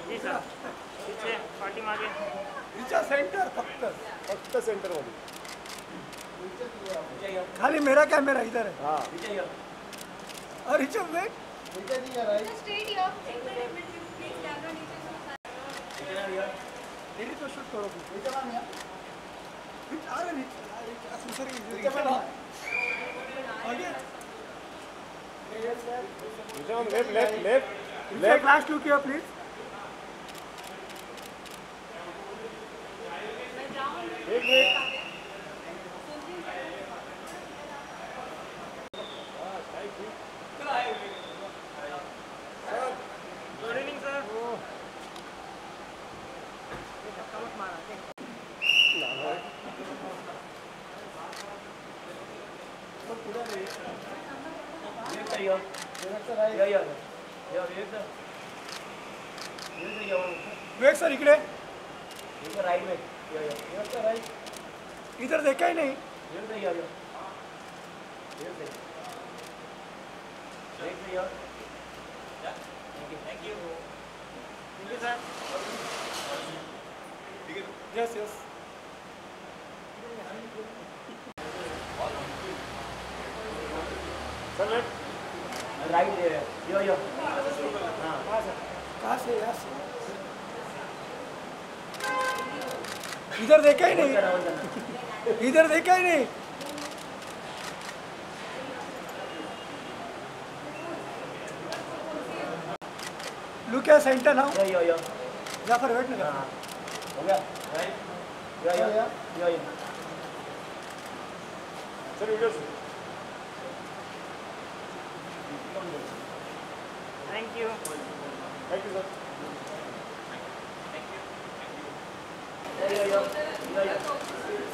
जी sir पीछे party मागे हिच्या सेंटर फक्त सेंटर मध्ये खाली मेरा कैमरा इधर है हाँ और हिच्या वेट तो शूट करो अरे नीचे left left left left last look here please एक मिनट good evening sir wait sir इकडे राइट में इधर देखा ही नहीं thank you sir yes yes sir left right यो कहाँ से यहाँ से इधर देखा ही नहीं इधर देखा ही नहीं look at centre now yo Jaffer wait ना हो गया right yo sir video thank you sir yo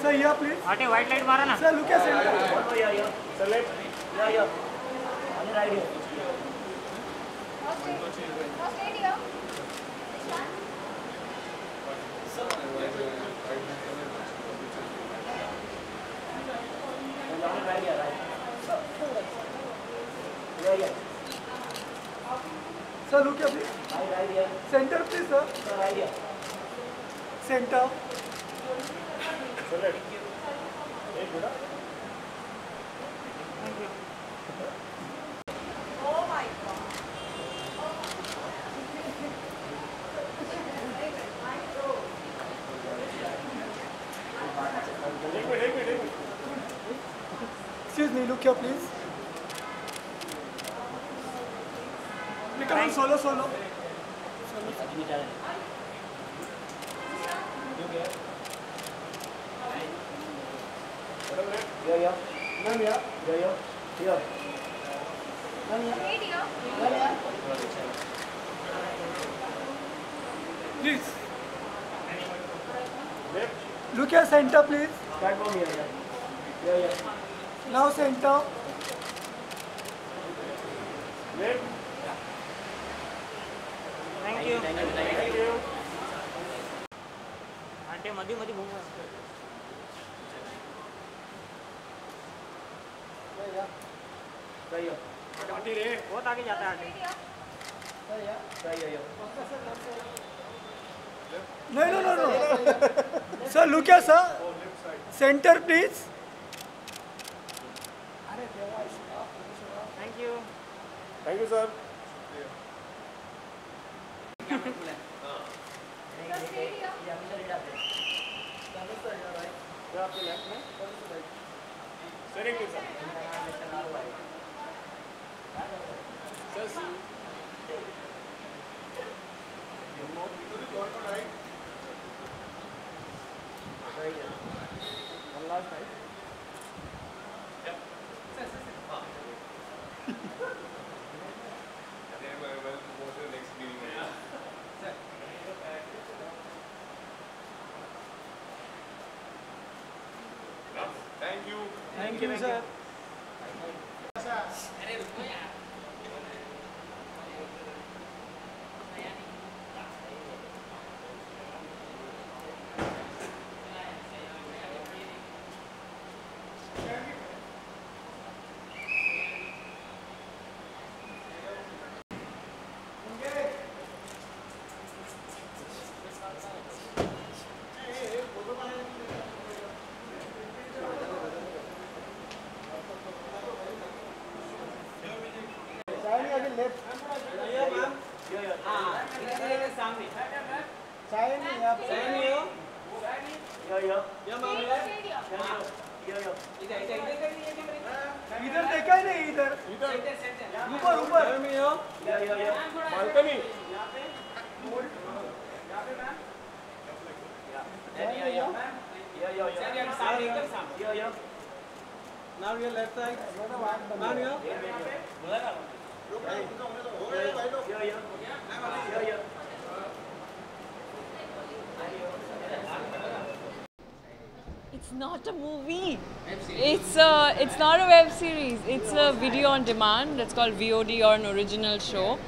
sir यहाँ प्लीज आटे वाइट लाइट मारा ना sir look at centre sir left yo right sir look at please centre please sir centre sir left एक मिनट thank you एक मिनट Excuse me, look here, please. Come on, solo. Please. Look at center, please. Now center. Thank you आटे मधी मधी घूमो बहुत आगे जाता है आटे No. Sir, look here, sir. Center, please. Thank you sir आपके लेफ्ट में सर एक minute sir one last time Thank you, sir. Left सामने साइन नहीं आप इधर देखा ही नहीं इधर ऊपर ऊपर balcony. Now your left side. Now your. It's not a movie. It's not a web series. It's a video on demand. It's called VOD or an original show.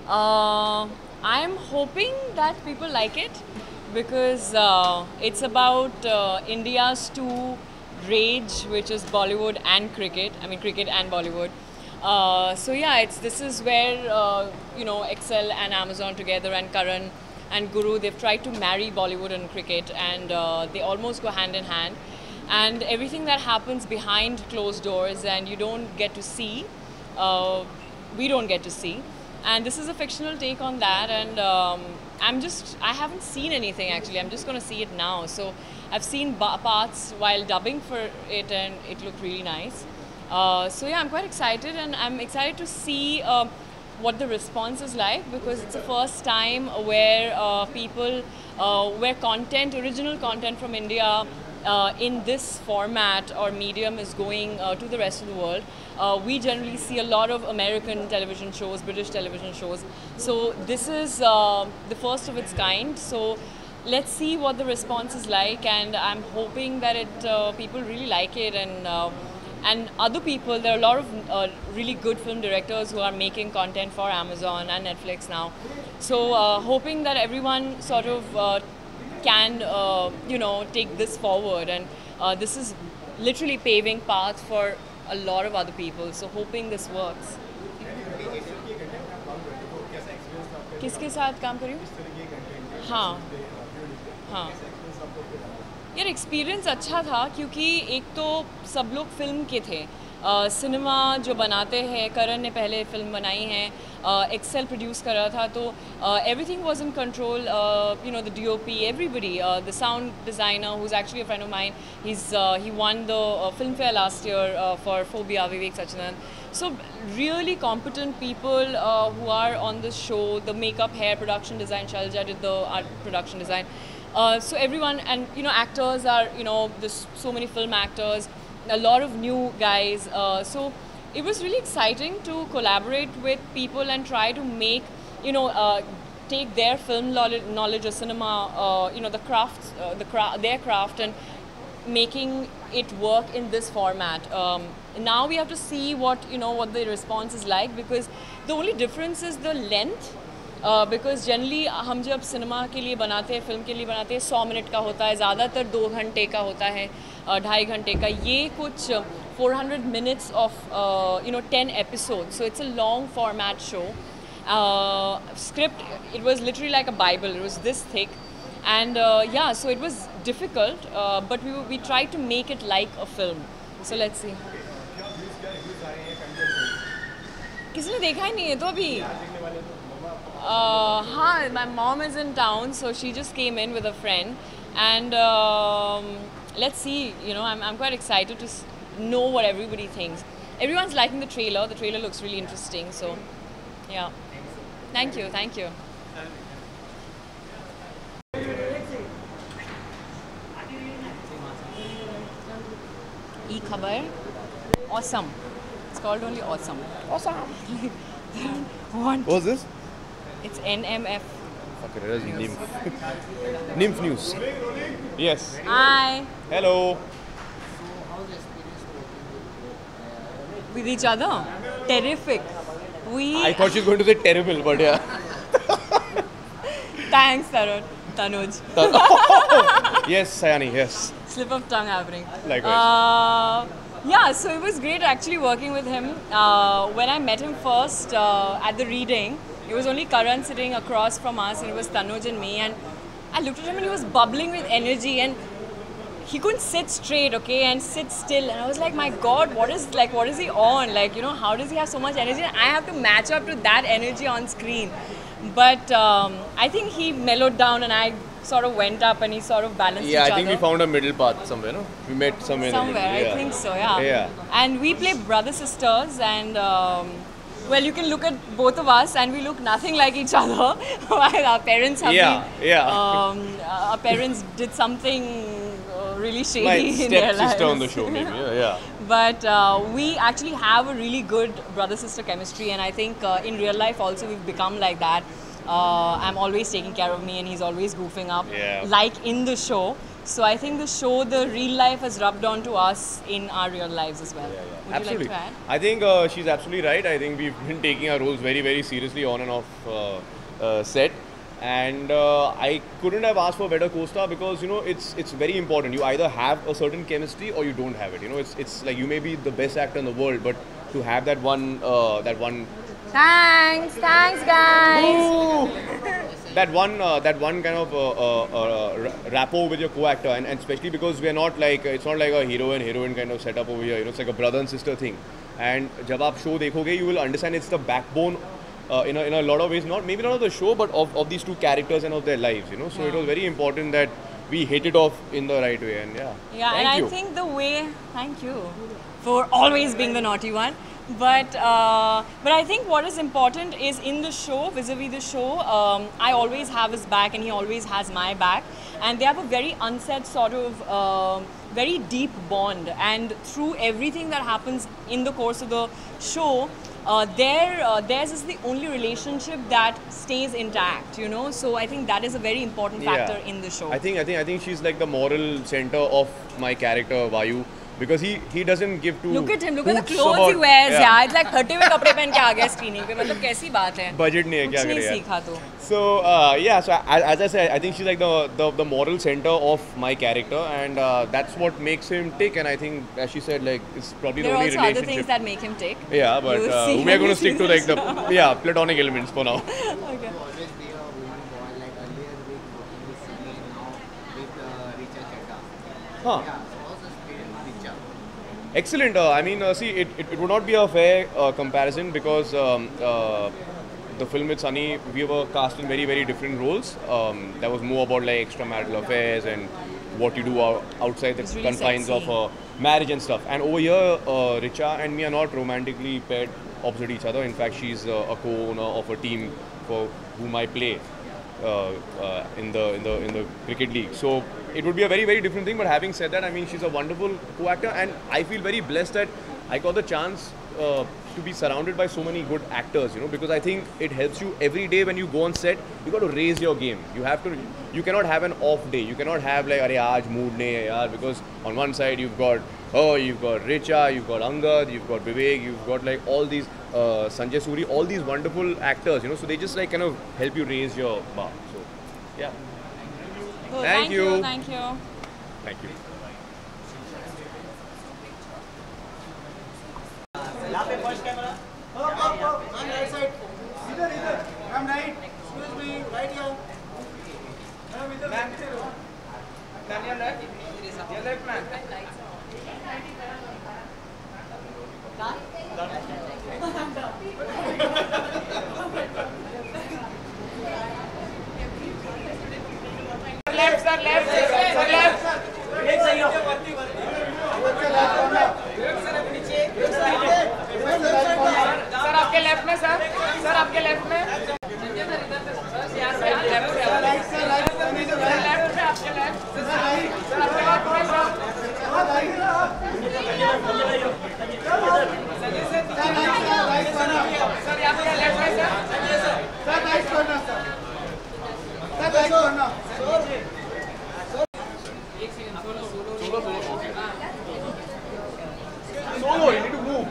I'm hoping that people like it because it's about India's two rage, which is Bollywood and cricket. I mean cricket and Bollywood. So yeah, this is where Excel and Amazon together and Karan and Guru, they've tried to marry Bollywood and cricket, and they almost go hand in hand. And everything that happens behind closed doors and you don't get to see, we don't get to see. And this is a fictional take on that, and I haven't seen anything actually. I'm just going to see it now. So I've seen parts while dubbing for it, and it looked really nice. So yeah, I'm quite excited, and I'm excited to see what the response is like, because it's the first time where where original content from India in this format or medium is going to the rest of the world. We generally see a lot of American television shows, British television shows. So this is the first of its kind. So let's see what the response is like, and I'm hoping that people really like it, and other people. There are a lot of really good film directors who are making content for Amazon and Netflix now. So hoping that everyone sort of can take this forward, and this is literally paving path for a lot of other people. So hoping this works. किसके साथ काम करी हूँ? हाँ हाँ यार, experience अच्छा था क्योंकि एक तो सब लोग फिल्म के थे, सिनेमा जो बनाते हैं, करण ने पहले फिल्म बनाई है, एक्सेल प्रोड्यूस कर रहा था, तो everything was in control, the DOP, everybody, the sound designer who is actually a friend of mine, he won the Filmfare last year for Phobia, Vivek Sachinand. So really competent people who are on this show, the makeup, hair, production design, Shalja did the art production design. So everyone, and actors are, there's so many film actors, a lot of new guys. So it was really exciting to collaborate with people and try to make, take their film knowledge of cinema, the crafts, their craft, and making it work in this format. Now we have to see what the response is like, because the only difference is the length. Because generally हम जब cinema के लिए बनाते हैं, film के लिए बनाते हैं, 100 मिनट का होता है, ज़्यादातर 2 घंटे का होता है, 2.5 घंटे का. ये कुछ 400 minutes of 10 episodes, so it's a long format show. Script, it was literally like a Bible. It was this thick, and yeah, so it was difficult, but we tried to make it like a film. So let's see. किसी ने देखा ही नहीं है तो अभी. हाँ, my mom is in town, so she just came in with a friend, and let's see. I'm quite excited to know what everybody thinks. Everyone's liking the trailer. The trailer looks really interesting. So, yeah. Thank you. Thank you. E-Khabar. Awesome. It's called only Awesome. awesome. What was this? It's NMF. Okay, that is Nymph. Nymph News. Yes. Hi. Hello. With each other? Terrific. I thought she was going to say terrible, but yeah. Thanks, Tanuj. Yes, Sayani, yes. Slip of tongue happening. Likewise. Yeah, so it was great actually working with him. When I met him first at the reading, it was only Karan sitting across from us, and it was Tanuj and me, and I looked at him and he was bubbling with energy, and he couldn't sit straight, okay, and sit still. And I was like, my God, what is he on? Like, you know, how does he have so much energy? And I have to match up to that energy on screen. But I think he mellowed down, and I sort of went up, and he sort of balanced each other. Yeah, I think we found a middle path somewhere, no? We met somewhere. Somewhere, Yeah. I think so, yeah. Yeah. And we play brother sisters, and well, you can look at both of us, and we look nothing like each other. While our parents have our parents did something really shady My in their lives. stepsister on the show, maybe. Yeah. But we actually have a really good brother-sister chemistry, and I think in real life also we've become like that. I'm always taking care of me, and he's always goofing up, like in the show. So I think the real life has rubbed on to us in our real lives as well. Would Absolutely. you like to add? I think she's absolutely right. I think we've been taking our roles very, very seriously on and off set. And I couldn't have asked for a better co-star because, you know, it's very important. You either have a certain chemistry or you don't have it. You know, it's like you may be the best actor in the world, but to have that one Thanks guys. that one kind of rapport with your co-actor, and especially because we're not like, it's not like a heroine kind of setup over here. You know, it's like a brother and sister thing. And जब आप show देखोगे, you will understand it's the backbone in a lot of ways, maybe not of the show, but of these two characters and of their lives. You know, so it was very important that we hit it off in the right way. And I think the way, thank you for always being the naughty one. But I think what is important is in the show, vis-a-vis the show, I always have his back and he always has my back, and they have a very unsaid sort of very deep bond, and through everything that happens in the course of the show, theirs is the only relationship that stays intact, you know. So I think that is a very important factor in the show. I think she's like the moral center of my character Vayu. Because he doesn't give two. Look at him, look at the clothes he wears. Yeah, it's like 30 में कपड़े पहन के आ गया screening पे. मतलब कैसी बात है? Budget नहीं है क्या करे यार? सीखा तो. So so as I said, I think she's like the moral center of my character, and that's what makes him tick. And I think, as she said, like it's probably the only relationship. There are also other things that make him tick. Yeah, but we are going to stick to like the platonic elements for now. Okay. Huh. Excellent. I mean, see, it would not be a fair comparison because the film with Sunny, we were cast in very, very different roles. That was more about like extramarital affairs and what you do outside the really confines sexy. of marriage and stuff. And over here, Richa and me are not romantically paired opposite each other. In fact, she's a co-owner of a team for whom I play in the cricket league. So it would be a very, very different thing. But having said that, I mean, she's a wonderful co-actor, and I feel very blessed that I got the chance to be surrounded by so many good actors, you know, because I think it helps you every day when you go on set. You got to raise your game. You cannot have an off day. You cannot have like, "Arey, aaj mood nahi hai yaar," because on one side you've got Richa, you've got Angad, you've got Vivek, you've got like all these Sanjay Suri, all these wonderful actors, you know, so they just like kind of help you raise your bar. So, yeah. Cool. Thank you. Thank you. Thank you. यहाँ पे first camera On right side. इधर. Come right. Excuse me. Right here. Ma'am, इधर. Ma'am, your left. Your left, ma'am. Left sir left sir left एक सही हो sir आपके left में sir आपके लेफ्ट में लेफ्ट में आपके लेफ्ट सर आपके लेफ्ट में सर यहाँ पे लेफ्ट में Solo, you need to move.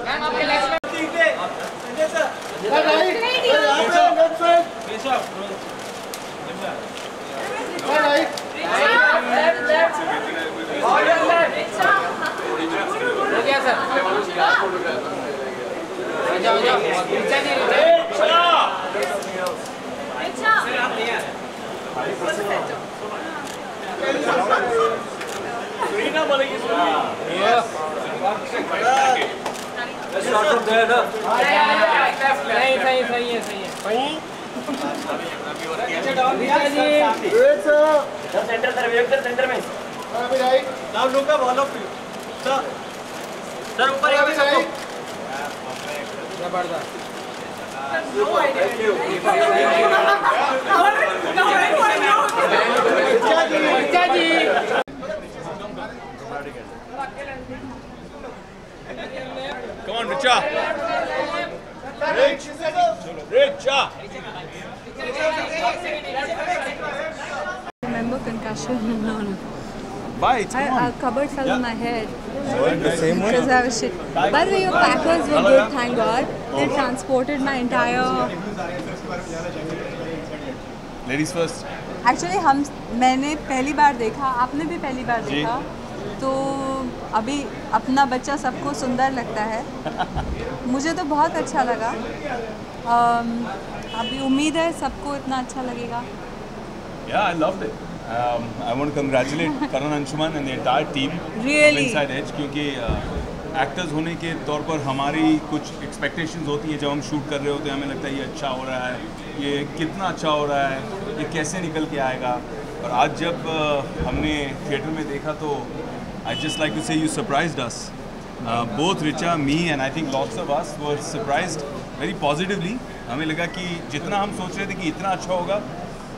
Ma'am आपके लेफ्ट में हो गया सर जाओ रिचा नहीं Let's start from there, na? सही सही सही है सही है Sir, center तरफ, एक सर सेंटर में. Now look up all of you. Sir. Sir, ऊपर एक सबको. जबरदस्त अच्छा जी Come on, Richa. Richa. Remember concussion? No. Why? It's A cupboard fell on my head the same because I was shit. By the way, your packers were good, thank God. They transported my entire. Ladies first. Actually, मैंने पहली बार देखा, आपने भी पहली बार देखा, तो अभी अपना बच्चा सबको सुंदर लगता है. मुझे तो बहुत अच्छा लगा. अभी उम्मीद है सबको इतना अच्छा लगेगा. Yeah, I loved it. I want to congratulate Karan Anshuman and the entire team Really? of Inside Edge क्योंकि एक्टर्स होने के तौर पर हमारी कुछ एक्सपेक्टेशंस होती है जब हम शूट कर रहे होते हैं. हमें लगता है ये अच्छा हो रहा है, ये कितना अच्छा हो रहा है, ये कैसे निकल के आएगा. और आज जब हमने थिएटर में देखा तो I just like to say you surprised us. Both Richa, me and I think lots of us were surprised very positively. हमें लगा कि जितना हम सोच रहे थे कि इतना अच्छा होगा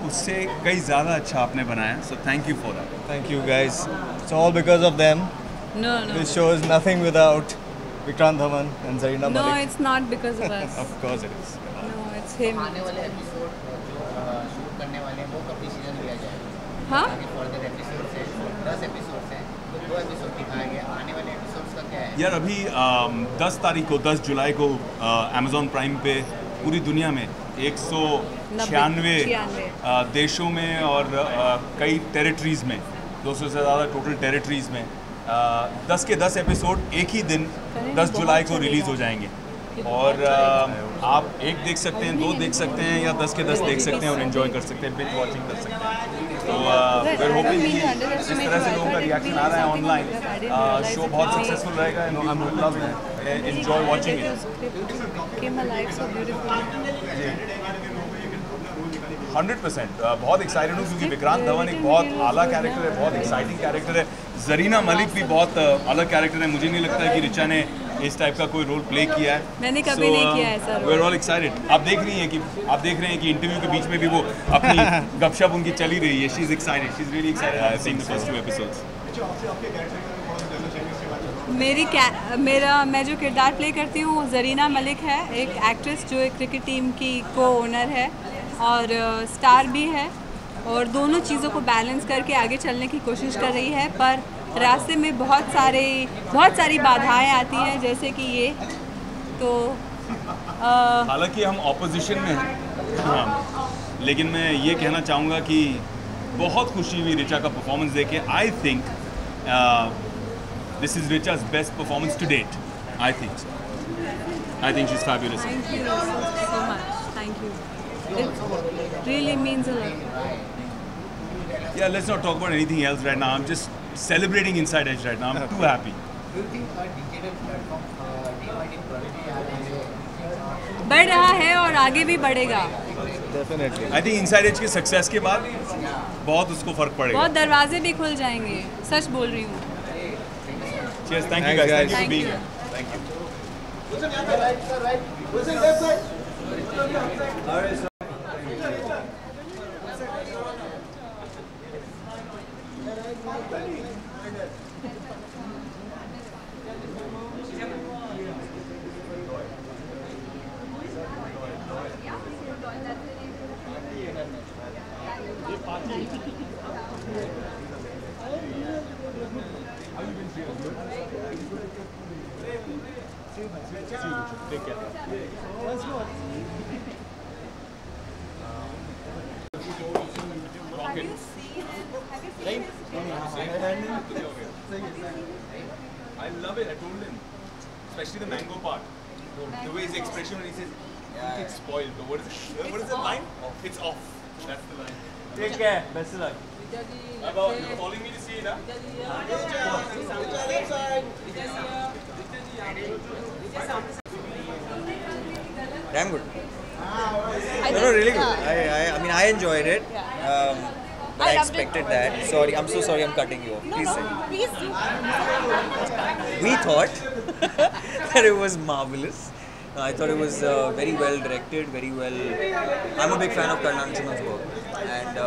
उससे कई ज़्यादा अच्छा आपने बनाया. So thank you for that. Thank you guys. It's all because of them. No. This show is nothing without Vikrant Dhawan and Zarina No, Malik. it's not because of us. Of course it is. No, it's him. आने वाले episode shoot करने वाले हैं वो कब decision लिया जाएगा? हाँ? आगे फर्दर एपिसोड से 10 एपिसोड हैं तो 2 एपिसोड दिखाए गए. आने वाले एपिसोड्स का क्या है? यार अभी 10 जुलाई को Amazon प्राइम पे पूरी दुनिया में 196 देशों में और कई टेरिटरीज़ में 200 से ज़्यादा टोटल टेरिटरीज़ में 10 के 10 एपिसोड एक ही दिन 10 जुलाई को रिलीज़ हो जाएंगे. और आप एक देख सकते हैं, 2 देख सकते हैं या 10 के 10 देख सकते हैं और एंजॉय कर सकते हैं, बिंज वॉचिंग कर सकते हैं. तो we're hoping कि इस तरह से लोगों का रिएक्शन आ रहा है ऑनलाइन. शो बहुत सक्सेसफुल रहेगा and we would love it. Enjoy watching it. Came alive so beautifully. 100% बहुत एक्साइटेड हूँ क्योंकि विक्रांत धवन एक बहुत आला कैरेक्टर है, बहुत एक्साइटिंग कैरेक्टर है. जरीना मलिक भी बहुत अलग कैरेक्टर है. मुझे नहीं लगता है कि रिचा ने इस टाइप का कोई रोल प्ले किया है. मैंने कभी नहीं किया ऐसा role. We are all excited. आप देख रहे हैं कि इंटरव्यू के बीच में भी वो अपनी गपशप उनकी चली रही है. She is excited, she is really excited. I have seen the first 2 episodes. मैं जो किरदार प्ले करती हूँ जरीना मलिक है, एक एक्ट्रेस जो एक क्रिकेट टीम की को ओनर है और स्टार भी है, और दोनों चीज़ों को बैलेंस करके आगे चलने की कोशिश कर रही है. पर रास्ते में बहुत सारी बाधाएं आती हैं जैसे कि ये. तो हालांकि हम ऑपोजिशन में हैं, हाँ, लेकिन मैं ये कहना चाहूँगा कि बहुत खुशी हुई रिचा का परफॉर्मेंस देखे. I think this is Richa's best performance to date. I think so. I think she's fabulous. Thank you so much. Thank you. It really means a lot. Yeah, let's not talk about anything else right now. I'm just celebrating Inside Edge right now. I'm too happy. Do you think digital platform बढ़ रहा है और आगे भी बढ़ेगा. Definitely. I think Inside Edge के success के बाद बहुत उसको फर्क पड़ेगा. बहुत दरवाजे भी खुल जाएंगे, सच बोल रही हूँ. Cheers. Thank you guys. Thank you for being here. Thank you. Take care. Rocket. Right? I love it. I told him, especially the mango part. The way his expression when he says, "You get spoiled." But what is the line? It's off. That's the line. Take care. Best of luck. Damn good. No, really good. I mean, I enjoyed it. But I expected that. Sorry, I'm so sorry I'm cutting you off. Please say. Please do. We thought that it was marvelous. I thought it was very well directed, very well. I'm a big fan of Karna Anshuman's work and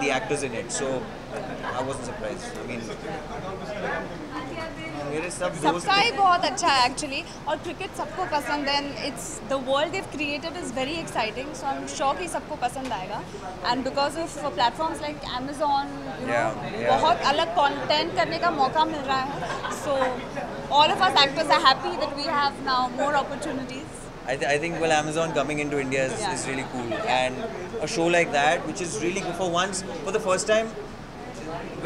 the actors in it, so I wasn't surprised. I mean, मेरे सब दोस्त सबका ही बहुत अच्छा है actually और cricket सबको पसंद है it's the world they've created is very exciting so I'm sure कि सबको पसंद आएगा and because of platforms like Amazon you know बहुत अलग कंटेंट करने का मौका मिल रहा है so all of us actors are happy that we have now more opportunities. I think well Amazon coming into India is really cool and a show like that which is really good for once for the first time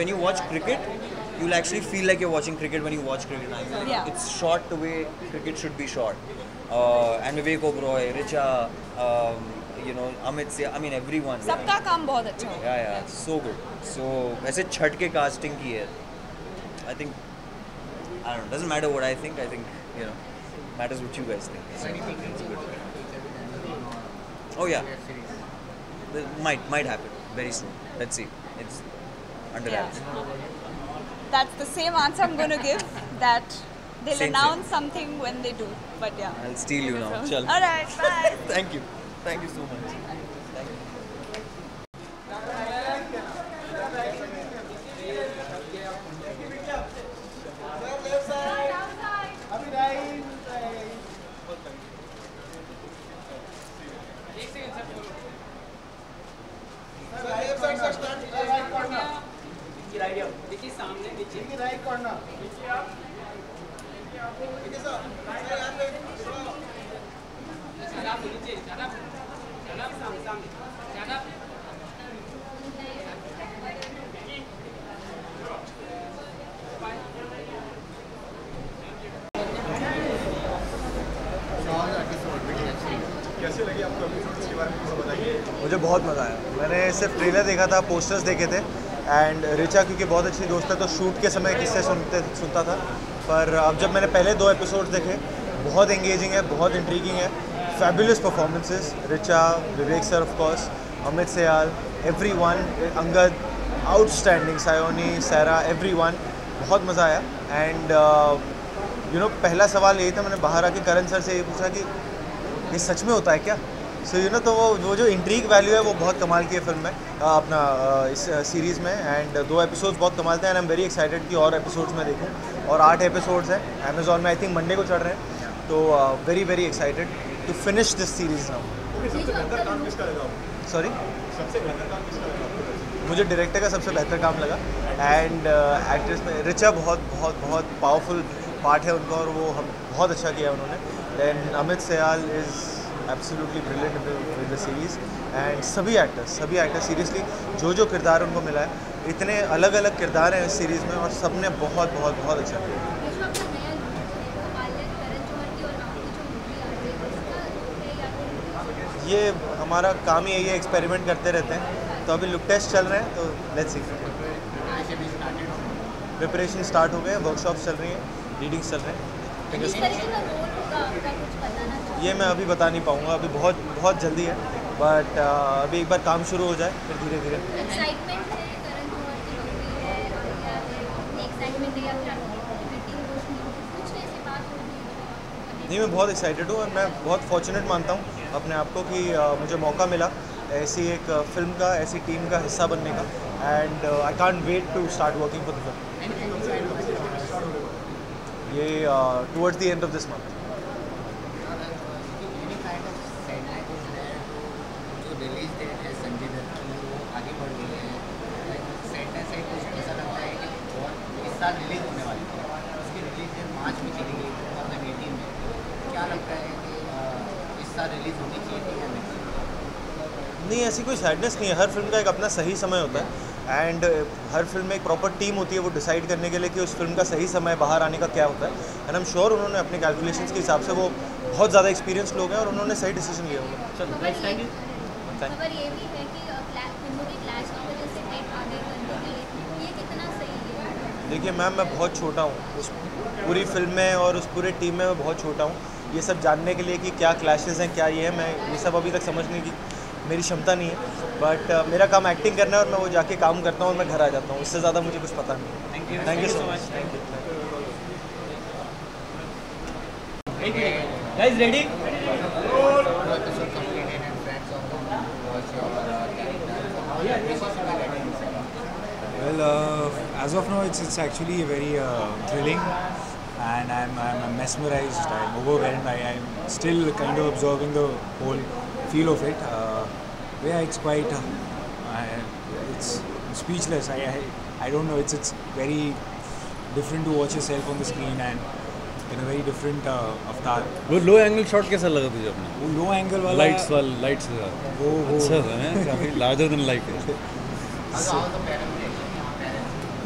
when you watch cricket you'll actually feel like you're watching cricket when you watch cricket. I mean, it's shot the way cricket should be shot. And Vivek Oberoi, Richa, you know, Amit Se, I mean everyone. सबका काम बहुत अच्छा है. Yeah, so good. So ऐसे छठ के casting की है. I think I don't know. Doesn't matter what I think. I think you know matters what you guys think. So, it's good. Oh yeah, might happen very soon. Let's see. It's under wraps. That's the same answer I'm going to give, that they'll announce something when they do. But yeah. I'll steal you now. Chal. All right, bye. Thank you. Thank you so much. Thank you. कैसे लगी आपको episodes के बारे में बताइए। मुझे बहुत मज़ा आया। मैंने सिर्फ ट्रेलर देखा था, पोस्टर्स देखे थे एंड रिचा क्योंकि बहुत अच्छी दोस्त है तो शूट के समय किससे सुनता था, पर अब जब मैंने पहले 2 एपिसोड्स देखे बहुत एंगेजिंग है, बहुत इंट्रीगिंग है, fabulous performances, Richa, Vivek sir of course, Amit Sial, everyone, Angad outstanding, Sayoni, Saira, everyone, बहुत मज़ा आया। एंड यू नो पहला सवाल यही था, मैंने बाहर आके करण सर से ये पूछा कि ये सच में होता है क्या, सो यू नो तो वो जो इंट्रीग वैल्यू है वो बहुत कमाल की है फिल्म में, अपना इस सीरीज़ में। एंड 2 एपिसोड्स बहुत कमाल थे and I am very excited कि और एपिसोड्स मैं देखूं, और 8 एपिसोड्स हैं अमेजॉन में, आई थिंक मंडे को चढ़ रहे हैं, तो very very excited to finish this series now. Sorry, मुझे डायरेक्टर का सबसे बेहतर काम लगा एंड एक्ट्रेस में रिचा बहुत पावरफुल पार्ट है उनका और वो बहुत अच्छा किया उन्होंने। Then Amit Sial is absolutely brilliant with the series and सभी एक्टर्स सीरियसली जो किरदार उनको मिला है, इतने अलग अलग किरदार हैं इस सीरीज़ में और सब ने बहुत अच्छा किया। ये हमारा काम ही यही है, एक्सपेरिमेंट करते रहते हैं, तो अभी लुक टेस्ट चल रहे हैं, तो लेट्स सी। प्रिपरेशन स्टार्ट हो गए, वर्कशॉप्स चल रही हैं, रीडिंग्स चल रहे हैं। ये मैं अभी बता नहीं पाऊँगा, अभी बहुत जल्दी है, बट अभी एक बार काम शुरू हो जाए फिर धीरे धीरे। नहीं, मैं बहुत एक्साइटेड हूँ और मैं बहुत फॉर्चुनेट मानता हूँ अपने आप को कि मुझे मौका मिला ऐसी एक फिल्म का, ऐसी टीम का हिस्सा बनने का, and I can't wait to start working for the film. ये towards the end of this month. Release होने वाली है, उसकी रिलीज डेट मार्च में चली गई 2018 में, क्या लगता है कि इस साल रिलीज होनी चाहिए थी या नहीं? ऐसी कोई सैडनेस नहीं है, हर फिल्म का एक अपना सही समय होता है एंड हर फिल्म में एक प्रॉपर टीम होती है वो डिसाइड करने के लिए कि उस फिल्म का सही समय बाहर आने का क्या होता है, एंड आई एम श्योर उन्होंने अपने कैलकुलेशंस के हिसाब से, वो बहुत ज़्यादा एक्सपीरियंस लोग हैं और उन्होंने सही डिसीजन लिया होगा। चलो, खबर ये भी है कि फिल्मों की क्लैश की वजह से देखिए मैम, मैं बहुत छोटा हूँ उस पूरी फिल्म में और उस पूरे टीम में मैं बहुत छोटा हूँ। ये सब जानने के लिए कि क्या क्लैशेस हैं, क्या ये है, मैं ये सब अभी तक समझने की मेरी क्षमता नहीं है। बट मेरा काम एक्टिंग करना है और मैं वो जाके काम करता हूँ और मैं घर आ जाता हूँ। उससे ज़्यादा मुझे कुछ पता नहीं। Thank you so much. Thank you. Guys, ready? Well, as of now, it's actually very thrilling, and I'm mesmerized. I'm overwhelmed. I'm still kind of absorbing the whole feel of it. Yeah, it's quite. It's speechless. I don't know. It's very different to watch yourself on the screen and in a very different avatar. वो लो angle shot कैसा लगा तुझे अपना? वो लो angle वाला lights वो अच्छा था ना, काफी लार्जर देन लाइफ है।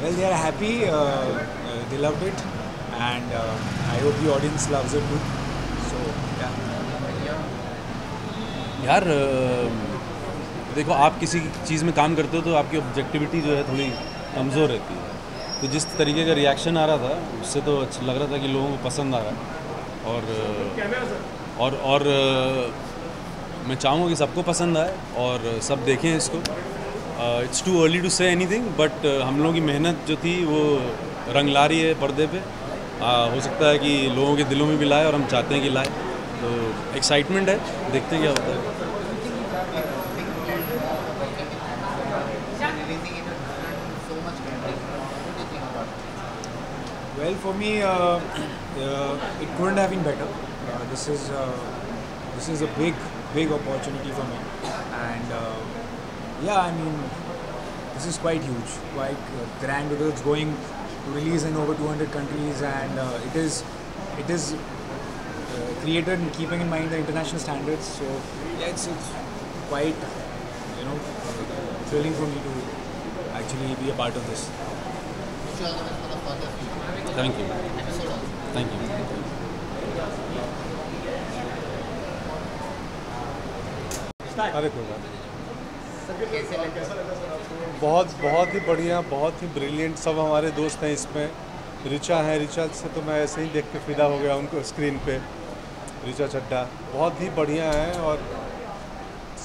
Well, they are happy. They loved it, and I hope the audience loves it too. So yeah. यार देखो, आप किसी चीज़ में काम करते हो तो आपकी ऑब्जेक्टिविटी जो है थोड़ी कमज़ोर रहती है। तो जिस तरीके का रिएक्शन आ रहा था उससे तो अच्छा लग रहा था कि लोगों को पसंद आ रहा है। और मैं चाहूँगा कि सबको पसंद आए और सब देखें इसको। It's too early to say anything, but हम लोगों की मेहनत जो थी वो रंग ला रही है पर्दे पे। हो सकता है कि लोगों के दिलों में भी लाए और हम चाहते हैं कि लाए। तो एक्साइटमेंट है, देखते हैं क्या होता है। Well, for me, it couldn't have been better. This is a big opportunity for me, and yeah, I mean, this is quite huge, quite grand because it's going to release in over 200 countries, and it is created in keeping in mind the international standards. So yeah, it's quite thrilling for me to actually be a part of this. Thank you. Thank you. अरे कोई बात, बहुत ही बढ़िया, बहुत ही brilliant. सब हमारे दोस्त हैं इसमें। रिचा है, रिचा से तो मैं ऐसे ही देख के फिदा हो गया उनको स्क्रीन पे। रिचा चड्ढा बहुत ही बढ़िया है और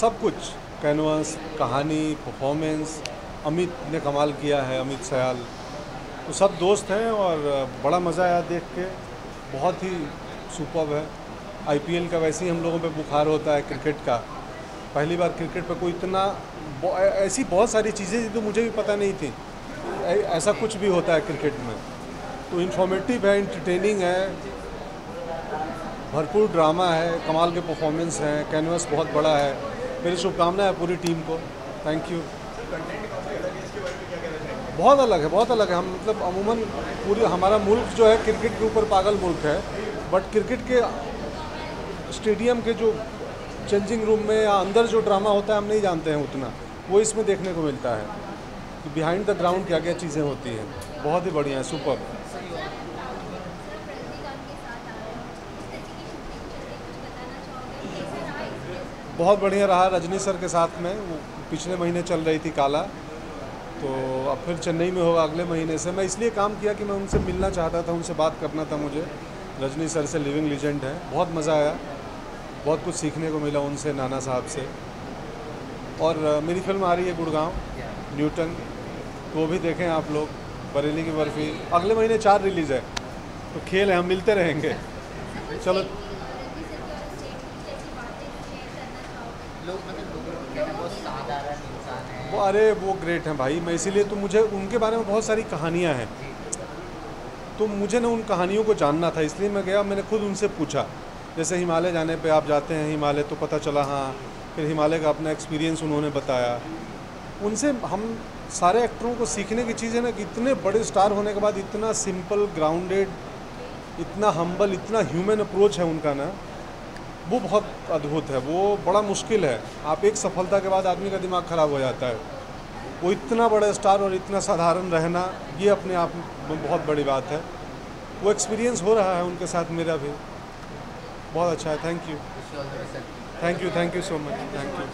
सब कुछ, कैनवास, कहानी, परफॉर्मेंस, अमित ने कमाल किया है, अमित सयाल। तो सब दोस्त हैं और बड़ा मज़ा आया देख के। बहुत ही सुपर्ब है। आईपीएल का वैसे ही हम लोगों पे बुखार होता है क्रिकेट का। पहली बार क्रिकेट पे कोई इतना, ऐसी बहुत सारी चीज़ें जो मुझे भी पता नहीं थी, ऐसा कुछ भी होता है क्रिकेट में। तो इन्फॉर्मेटिव है, इंटरटेनिंग है, भरपूर ड्रामा है, कमाल के परफॉर्मेंस हैं, कैनवस बहुत बड़ा है। मेरी शुभकामनाएं है पूरी टीम को। Thank you. बहुत अलग है, बहुत अलग है। हम मतलब अमूमन पूरी हमारा मुल्क जो है क्रिकेट के ऊपर पागल मुल्क है, बट क्रिकेट के स्टेडियम के जो चेंजिंग रूम में या अंदर जो ड्रामा होता है हम नहीं जानते हैं उतना, वो इसमें देखने को मिलता है कि बिहाइंड द ग्राउंड क्या क्या चीज़ें होती हैं। बहुत ही बढ़िया है, सुपर। बहुत बढ़िया रहा रजनी सर के साथ में। वो पिछले महीने चल रही थी काला, तो अब फिर चेन्नई में होगा अगले महीने से। मैं इसलिए काम किया कि मैं उनसे मिलना चाहता था, उनसे बात करना था मुझे। रजनी सर से लिविंग लीजेंड है, बहुत मज़ा आया, बहुत कुछ सीखने को मिला उनसे, नाना साहब से। और मेरी फिल्म आ रही है गुड़गांव, न्यूटन, तो वो भी देखें आप लोग। बरेली की बर्फ़ी अगले महीने 4 रिलीज़ है, तो खेल है, हम मिलते रहेंगे। चलो, वो अरे वो ग्रेट हैं भाई। मैं इसीलिए तो, मुझे उनके बारे में बहुत सारी कहानियाँ हैं, तो मुझे ना उन कहानियों को जानना था, इसलिए मैं गया। मैंने खुद उनसे पूछा, जैसे हिमालय जाने पे आप जाते हैं हिमालय, तो पता चला हाँ, फिर हिमालय का अपना एक्सपीरियंस उन्होंने बताया। उनसे हम सारे एक्टरों को सीखने की चीज़ है ना कि इतने बड़े स्टार होने के बाद इतना सिंपल, ग्राउंडेड, इतना हम्बल, इतना ह्यूमन अप्रोच है उनका ना, वो बहुत अद्भुत है। वो बड़ा मुश्किल है। आप एक सफलता के बाद आदमी का दिमाग ख़राब हो जाता है। वो इतना बड़ा स्टार और इतना साधारण रहना, ये अपने आप में बहुत बड़ी बात है। वो एक्सपीरियंस हो रहा है उनके साथ मेरा भी। बहुत अच्छा है। Thank you so much. Thank you.